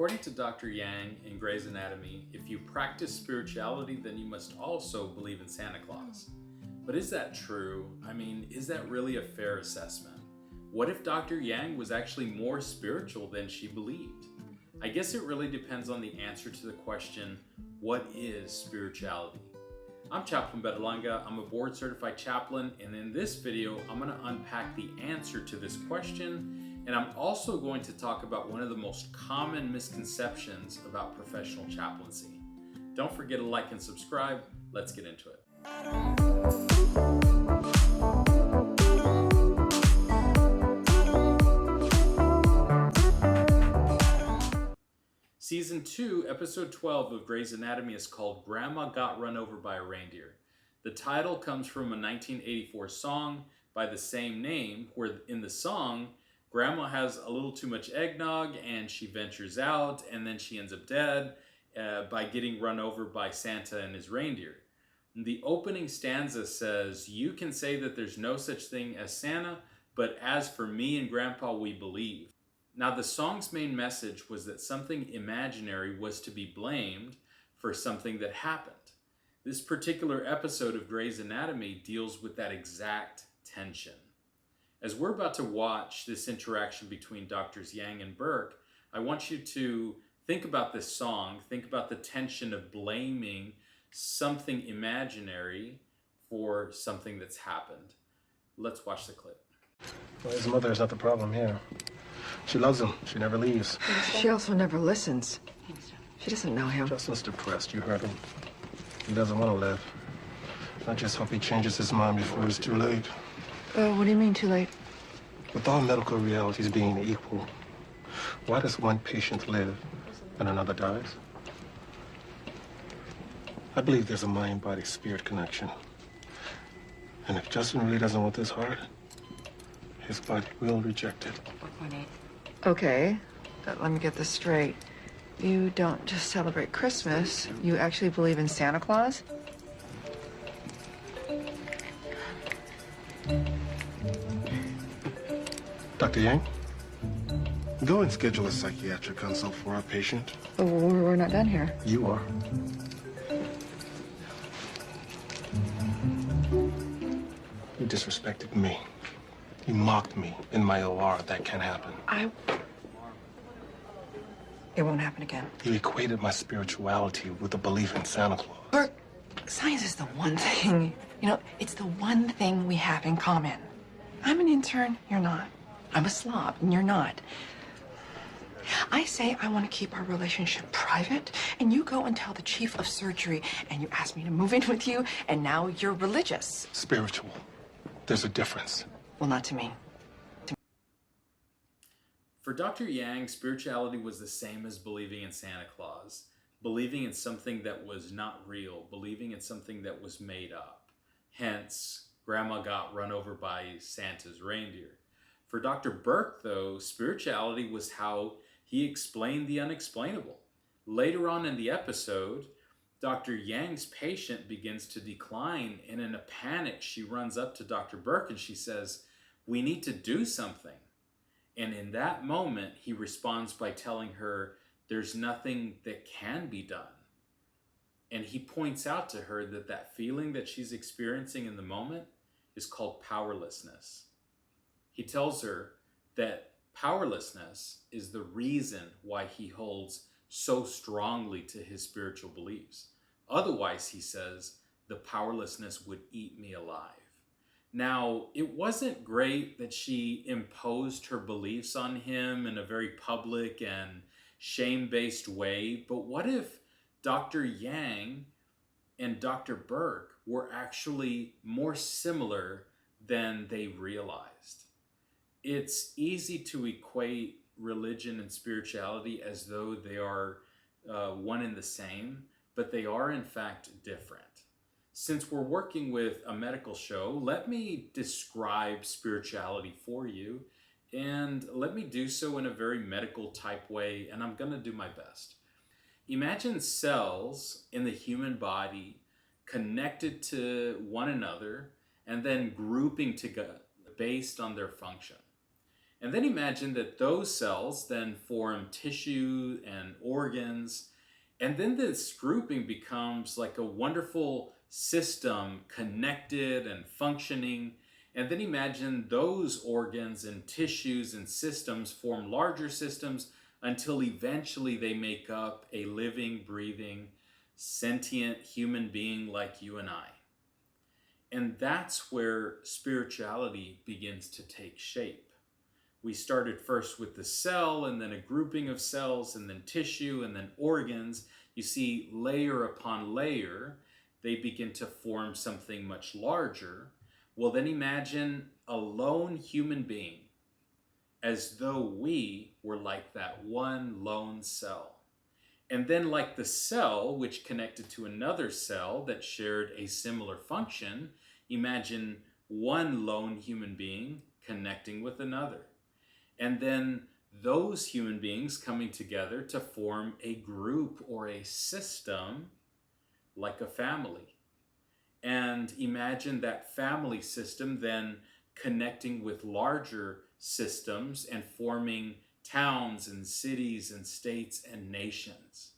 According to Dr. Yang in Grey's Anatomy, if you practice spirituality, then you must also believe in Santa Claus. But is that true? I mean, is that really a fair assessment? What if Dr. Yang was actually more spiritual than she believed? I guess it really depends on the answer to the question, what is spirituality? I'm Chaplain Berlanga. I'm a board certified chaplain, and in this video, I'm going to unpack the answer to this question, and I'm also going to talk about one of the most common misconceptions about professional chaplaincy. Don't forget to like and subscribe. Let's get into it. Season 2, Episode 12 of Grey's Anatomy is called Grandma Got Run Over by a Reindeer. The title comes from a 1984 song by the same name, where in the song, Grandma has a little too much eggnog and she ventures out, and then she ends up dead by getting run over by Santa and his reindeer. The opening stanza says, "You can say that there's no such thing as Santa, but as for me and Grandpa, we believe." Now, the song's main message was that something imaginary was to be blamed for something that happened. This particular episode of Grey's Anatomy deals with that exact tension. As we're about to watch this interaction between Drs. Yang and Burke, I want you to think about this song, think about the tension of blaming something imaginary for something that's happened. Let's watch the clip. Well, his mother is not the problem here. She loves him. She never leaves. She also never listens. She doesn't know him. Justin's depressed. You heard him. He doesn't want to live. I just hope he changes his mind before it's too late. What do you mean too late? With all medical realities being equal, why does one patient live and another dies? I believe there's a mind-body-spirit connection. And if Justin really doesn't want this heart, his body will reject it. Okay, let me get this straight. You don't just celebrate Christmas, you actually believe in Santa Claus? Dr. Yang, go and schedule a psychiatric consult for our patient. Oh, we're not done here. You are. You disrespected me. You mocked me in my OR. That can't happen. It won't happen again. You equated my spirituality with a belief in Santa Claus. Burke, science is the one thing, it's the one thing we have in common. I'm an intern, you're not. I'm a slob, and you're not. I say I want to keep our relationship private, and you go and tell the chief of surgery, and you ask me to move in with you, and now you're religious. Spiritual. There's a difference. Well, not to me. For Dr. Yang, spirituality was the same as believing in Santa Claus, believing in something that was not real, believing in something that was made up. Hence, Grandma got run over by Santa's reindeer. For Dr. Burke, though, spirituality was how he explained the unexplainable. Later on in the episode, Dr. Yang's patient begins to decline, and in a panic, she runs up to Dr. Burke and she says, "We need to do something." And in that moment, he responds by telling her, "There's nothing that can be done." And he points out to her that that feeling that she's experiencing in the moment is called powerlessness. He tells her that powerlessness is the reason why he holds so strongly to his spiritual beliefs. Otherwise, he says, the powerlessness would eat me alive. Now, it wasn't great that she imposed her beliefs on him in a very public and shame-based way, but what if Dr. Yang and Dr. Burke were actually more similar than they realized? It's easy to equate religion and spirituality as though they are one and the same, but they are in fact different. Since we're working with a medical show, let me describe spirituality for you, and let me do so in a very medical type way, and I'm going to do my best. Imagine cells in the human body connected to one another and then grouping together based on their function. And then imagine that those cells then form tissue and organs. And then this grouping becomes like a wonderful system, connected and functioning. And then imagine those organs and tissues and systems form larger systems until eventually they make up a living, breathing, sentient human being like you and I. And that's where spirituality begins to take shape. We started first with the cell, and then a grouping of cells, and then tissue, and then organs. You see, layer upon layer, they begin to form something much larger. Well, then imagine a lone human being, as though we were like that one lone cell. And then like the cell, which connected to another cell that shared a similar function, imagine one lone human being connecting with another. And then those human beings coming together to form a group or a system like a family. And imagine that family system then connecting with larger systems and forming towns and cities and states and nations.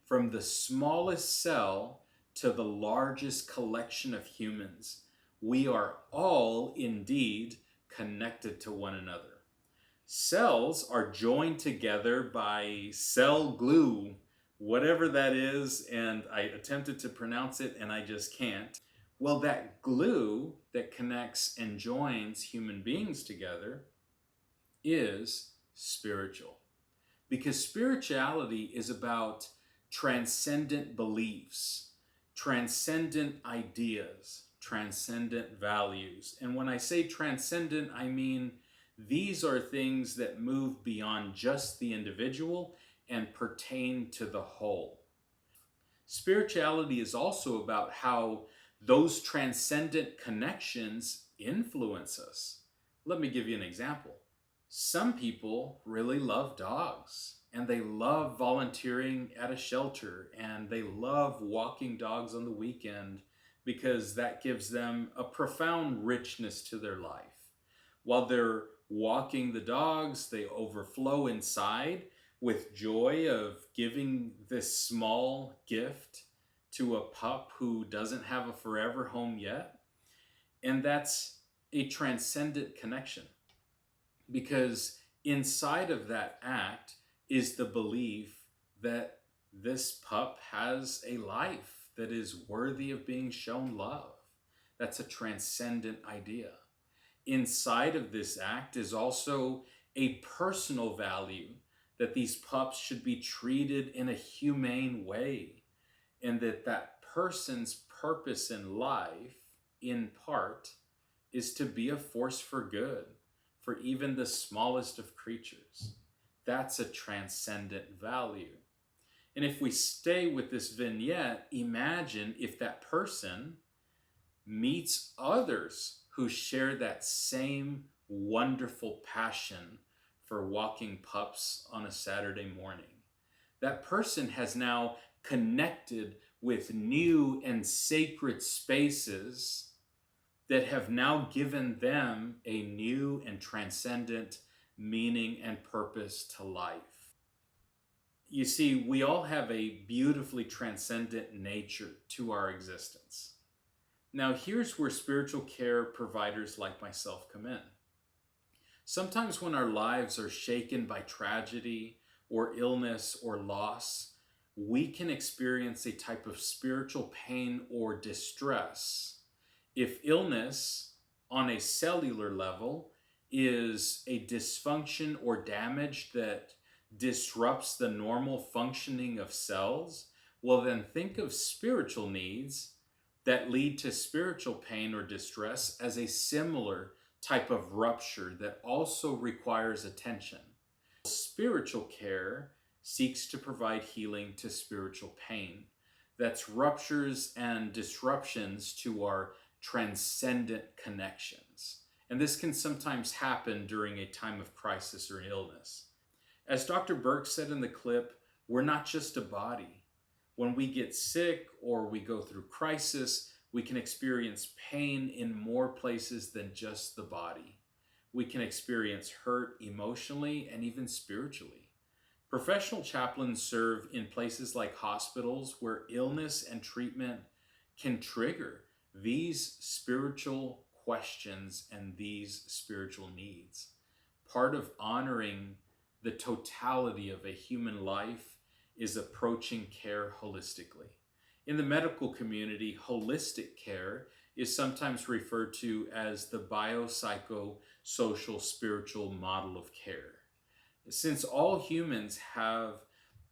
From the smallest cell to the largest collection of humans, we are all indeed connected to one another. Cells are joined together by cell glue, whatever that is, and I attempted to pronounce it and I just can't. Well, that glue that connects and joins human beings together is spiritual. Because spirituality is about transcendent beliefs, transcendent ideas, transcendent values. And when I say transcendent, I mean these are things that move beyond just the individual and pertain to the whole. Spirituality is also about how those transcendent connections influence us. Let me give you an example. Some people really love dogs, and they love volunteering at a shelter, and they love walking dogs on the weekend because that gives them a profound richness to their life. While they're walking the dogs, they overflow inside with joy of giving this small gift to a pup who doesn't have a forever home yet. And that's a transcendent connection, because inside of that act is the belief that this pup has a life that is worthy of being shown love. That's a transcendent idea. Inside of this act is also a personal value that these pups should be treated in a humane way, and that person's purpose in life, in part, is to be a force for good for even the smallest of creatures. That's a transcendent value. And if we stay with this vignette, imagine if that person meets others who share that same wonderful passion for walking pups on a Saturday morning. That person has now connected with new and sacred spaces that have now given them a new and transcendent meaning and purpose to life. You see, we all have a beautifully transcendent nature to our existence. Now, here's where spiritual care providers like myself come in. Sometimes when our lives are shaken by tragedy or illness or loss, we can experience a type of spiritual pain or distress. If illness on a cellular level is a dysfunction or damage that disrupts the normal functioning of cells, well then think of spiritual needs that lead to spiritual pain or distress as a similar type of rupture that also requires attention. Spiritual care seeks to provide healing to spiritual pain. That's ruptures and disruptions to our transcendent connections. And this can sometimes happen during a time of crisis or illness. As Dr. Burke said in the clip, we're not just a body. When we get sick or we go through crisis, we can experience pain in more places than just the body. we can experience hurt emotionally and even spiritually. Professional chaplains serve in places like hospitals where illness and treatment can trigger these spiritual questions and these spiritual needs. Part of honoring the totality of a human life is approaching care holistically. In the medical community, holistic care is sometimes referred to as the biopsychosocial spiritual model of care. Since all humans have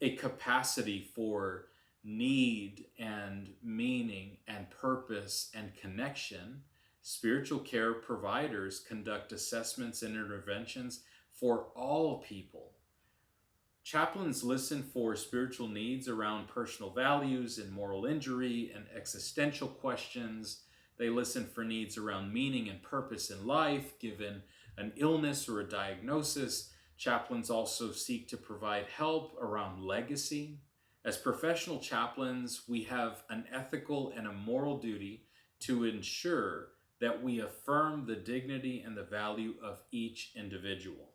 a capacity for need and meaning and purpose and connection, spiritual care providers conduct assessments and interventions for all people. Chaplains listen for spiritual needs around personal values and moral injury and existential questions. They listen for needs around meaning and purpose in life, given an illness or a diagnosis. Chaplains also seek to provide help around legacy. As professional chaplains, we have an ethical and a moral duty to ensure that we affirm the dignity and the value of each individual,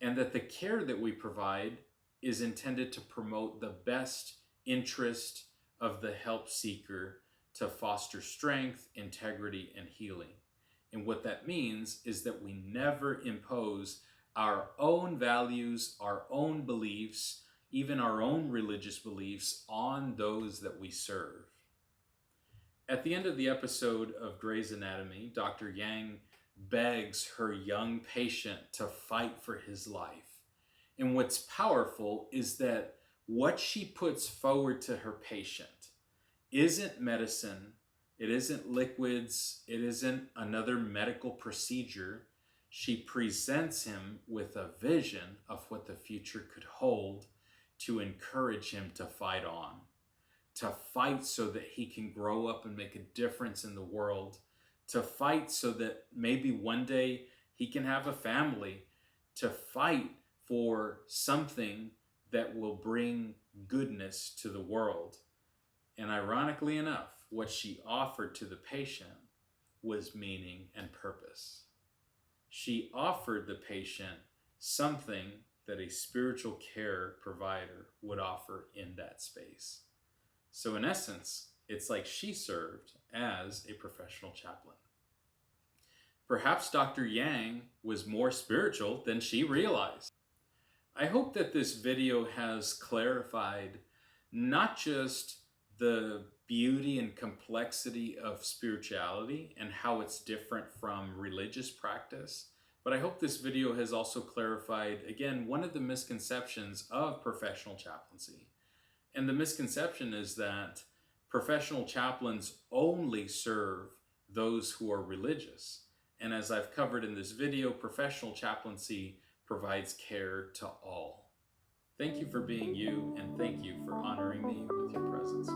and that the care that we provide is intended to promote the best interest of the help seeker to foster strength, integrity, and healing. And what that means is that we never impose our own values, our own beliefs, even our own religious beliefs on those that we serve. At the end of the episode of Grey's Anatomy, Dr. Yang begs her young patient to fight for his life. And what's powerful is that what she puts forward to her patient isn't medicine, it isn't liquids, it isn't another medical procedure. She presents him with a vision of what the future could hold to encourage him to fight on, to fight so that he can grow up and make a difference in the world, to fight so that maybe one day he can have a family, to fight for something that will bring goodness to the world. And ironically enough, what she offered to the patient was meaning and purpose. She offered the patient something that a spiritual care provider would offer in that space. So in essence, it's like she served as a professional chaplain. Perhaps Dr. Yang was more spiritual than she realized. I hope that this video has clarified not just the beauty and complexity of spirituality and how it's different from religious practice, but I hope this video has also clarified, again, one of the misconceptions of professional chaplaincy. And the misconception is that professional chaplains only serve those who are religious. And as I've covered in this video, professional chaplaincy provides care to all. Thank you for being you, and thank you for honoring me with your presence.